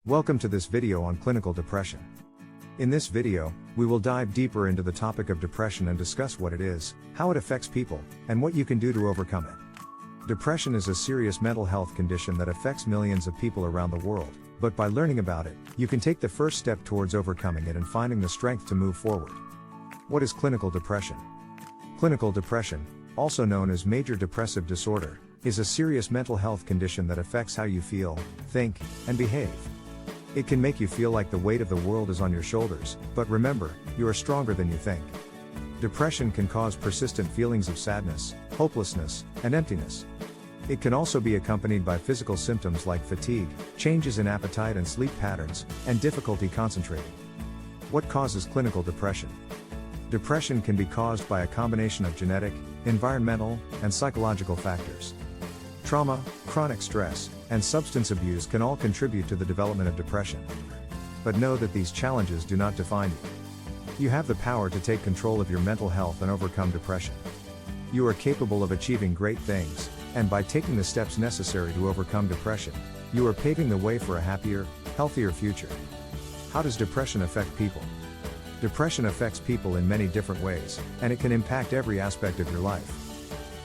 Welcome to this video on clinical depression. In this video, we will dive deeper into the topic of depression and discuss what it is, how it affects people, and what you can do to overcome it. Depression is a serious mental health condition that affects millions of people around the world, but by learning about it, you can take the first step towards overcoming it and finding the strength to move forward. What is clinical depression? Clinical depression, also known as major depressive disorder, is a serious mental health condition that affects how you feel, think, and behave. It can make you feel like the weight of the world is on your shoulders, but remember, you are stronger than you think. Depression can cause persistent feelings of sadness, hopelessness, and emptiness. It can also be accompanied by physical symptoms like fatigue, changes in appetite and sleep patterns, and difficulty concentrating. What causes clinical depression? Depression can be caused by a combination of genetic, environmental, and psychological factors. Trauma, chronic stress, and substance abuse can all contribute to the development of depression. But know that these challenges do not define you. You have the power to take control of your mental health and overcome depression. You are capable of achieving great things, and by taking the steps necessary to overcome depression, you are paving the way for a happier, healthier future. How does depression affect people? Depression affects people in many different ways, and it can impact every aspect of your life.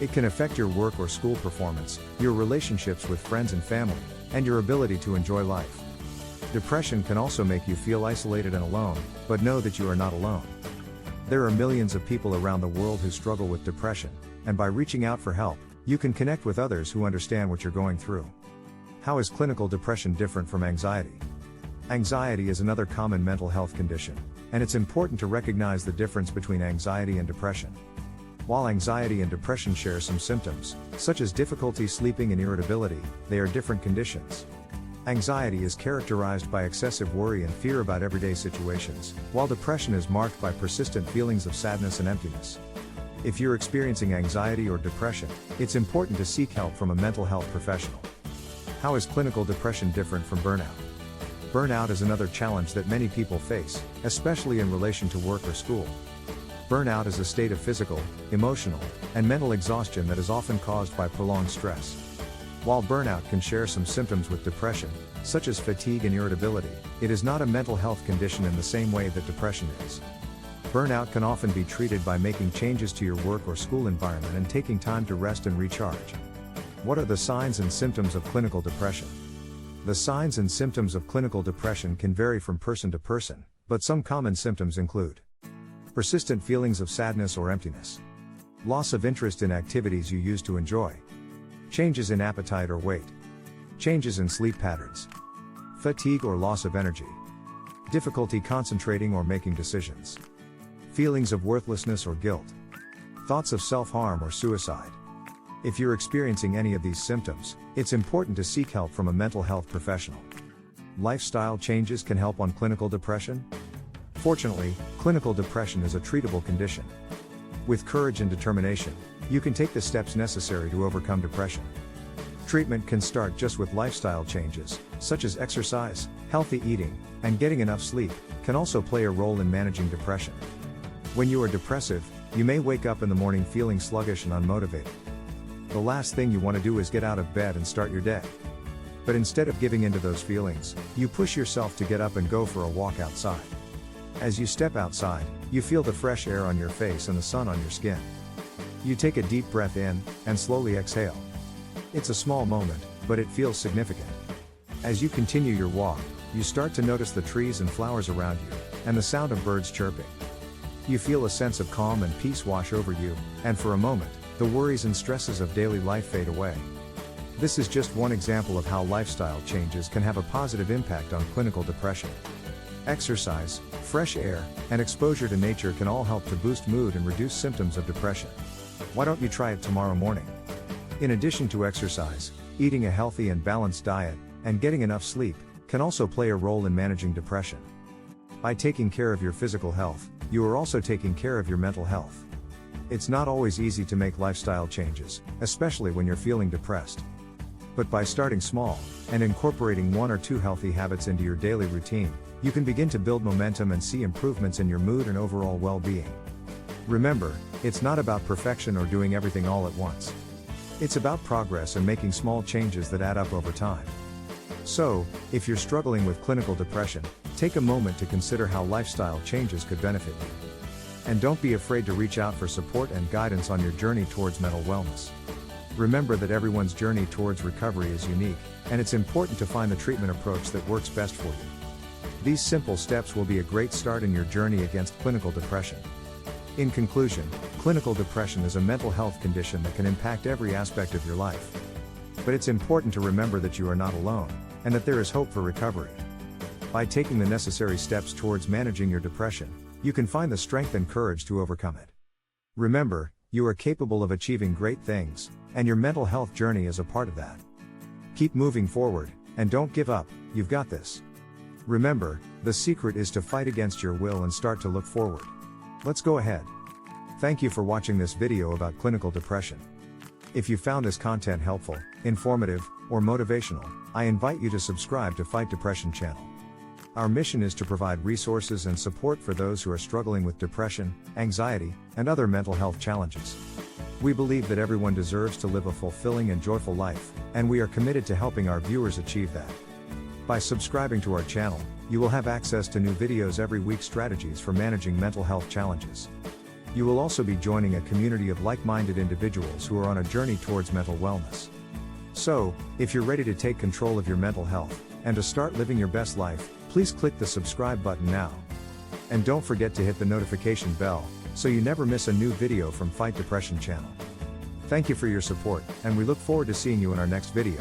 It can affect your work or school performance, your relationships with friends and family, and your ability to enjoy life. Depression can also make you feel isolated and alone, but know that you are not alone. There are millions of people around the world who struggle with depression, and by reaching out for help, you can connect with others who understand what you're going through. How is clinical depression different from anxiety? Anxiety is another common mental health condition, and it's important to recognize the difference between anxiety and depression. While anxiety and depression share some symptoms, such as difficulty sleeping and irritability, they are different conditions. Anxiety is characterized by excessive worry and fear about everyday situations, while depression is marked by persistent feelings of sadness and emptiness. If you're experiencing anxiety or depression, it's important to seek help from a mental health professional. How is clinical depression different from burnout? Burnout is another challenge that many people face, especially in relation to work or school. Burnout is a state of physical, emotional, and mental exhaustion that is often caused by prolonged stress. While burnout can share some symptoms with depression, such as fatigue and irritability, it is not a mental health condition in the same way that depression is. Burnout can often be treated by making changes to your work or school environment and taking time to rest and recharge. What are the signs and symptoms of clinical depression? The signs and symptoms of clinical depression can vary from person to person, but some common symptoms include persistent feelings of sadness or emptiness, loss of interest in activities you used to enjoy, changes in appetite or weight, changes in sleep patterns, fatigue or loss of energy, difficulty concentrating or making decisions, feelings of worthlessness or guilt, thoughts of self-harm or suicide. If you're experiencing any of these symptoms, it's important to seek help from a mental health professional. Lifestyle changes can help on clinical depression. Fortunately, clinical depression is a treatable condition. With courage and determination, you can take the steps necessary to overcome depression. Treatment can start just with lifestyle changes, such as exercise, healthy eating, and getting enough sleep, can also play a role in managing depression. When you are depressive, you may wake up in the morning feeling sluggish and unmotivated. The last thing you want to do is get out of bed and start your day. But instead of giving into those feelings, you push yourself to get up and go for a walk outside. As you step outside, you feel the fresh air on your face and the sun on your skin. You take a deep breath in, and slowly exhale. It's a small moment, but it feels significant. As you continue your walk, you start to notice the trees and flowers around you, and the sound of birds chirping. You feel a sense of calm and peace wash over you, and for a moment, the worries and stresses of daily life fade away. This is just one example of how lifestyle changes can have a positive impact on clinical depression. Exercise, fresh air, and exposure to nature can all help to boost mood and reduce symptoms of depression. Why don't you try it tomorrow morning? In addition to exercise, eating a healthy and balanced diet, and getting enough sleep, can also play a role in managing depression. By taking care of your physical health, you are also taking care of your mental health. It's not always easy to make lifestyle changes, especially when you're feeling depressed. But by starting small, and incorporating one or two healthy habits into your daily routine, you can begin to build momentum and see improvements in your mood and overall well-being. Remember, it's not about perfection or doing everything all at once. It's about progress and making small changes that add up over time. So, if you're struggling with clinical depression, take a moment to consider how lifestyle changes could benefit you. And don't be afraid to reach out for support and guidance on your journey towards mental wellness. Remember that everyone's journey towards recovery is unique, and it's important to find the treatment approach that works best for you. These simple steps will be a great start in your journey against clinical depression. In conclusion, clinical depression is a mental health condition that can impact every aspect of your life. But it's important to remember that you are not alone, and that there is hope for recovery. By taking the necessary steps towards managing your depression, you can find the strength and courage to overcome it. Remember, you are capable of achieving great things, and your mental health journey is a part of that. Keep moving forward, and don't give up, you've got this. Remember, the secret is to fight against your will and start to look forward. Let's go ahead. Thank you for watching this video about clinical depression. If you found this content helpful, informative, or motivational, I invite you to subscribe to Fight Depression channel. Our mission is to provide resources and support for those who are struggling with depression, anxiety, and other mental health challenges. We believe that everyone deserves to live a fulfilling and joyful life, and we are committed to helping our viewers achieve that. By subscribing to our channel, you will have access to new videos every week, strategies for managing mental health challenges. You will also be joining a community of like-minded individuals who are on a journey towards mental wellness. So, if you're ready to take control of your mental health, and to start living your best life, please click the subscribe button now. And don't forget to hit the notification bell, so you never miss a new video from Fight Depression channel. Thank you for your support, and we look forward to seeing you in our next video.